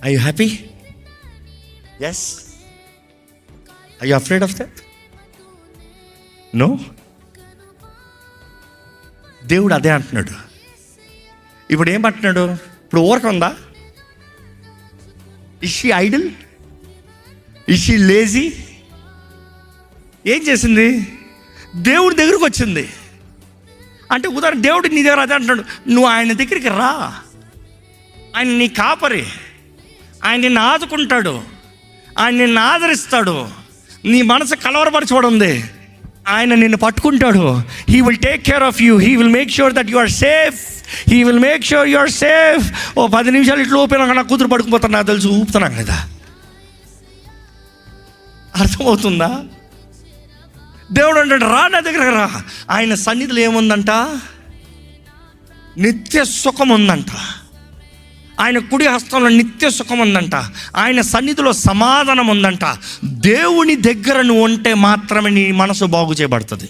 Are you happy? Yes? Are you afraid of that? No? దేవుడు అదే అంటున్నాడు. ఇప్పుడు ఏమంటున్నాడు? ఇప్పుడు ఊరక ఉందా? Is she Idol? Is she lazy? ఏం చేసింది? దేవుడి దగ్గరకు వచ్చింది. అంటే ఉదాహరణ దేవుడు నీ దగ్గర అదే అంటున్నాడు, నువ్వు ఆయన దగ్గరికి రా. ఆయన నీ కాపరి, ఆయన నిన్ను ఆదుకుంటాడు, ఆయన నిన్ను ఆదరిస్తాడు. నీ మనసు కలవరపరచబడి ఉంది, ఆయన నిన్ను పట్టుకుంటాడు. He will take care of you. He will make sure that you are safe. He will make sure you are safe. ఓ 10 నిమిషాలు ఇట్లా ఊపినాక నా కూతురు పడుకుపోతాను, నాకు తెలుసు, ఊపుతున్నాను కదా. అర్థమవుతుందా? దేవుడు అంటాడు, రా నా దగ్గర రా. ఆయన సన్నిధిలో ఏముందంట? నిత్య సుఖం ఉందంట. ఆయన కుడి హస్తంలో నిత్య సుఖం ఉందంట. ఆయన సన్నిధిలో సమాధానం ఉందంట. దేవుని దగ్గర నువ్వు ఉంటే మాత్రమే నీ మనసు బాగు చేయబడుతుంది.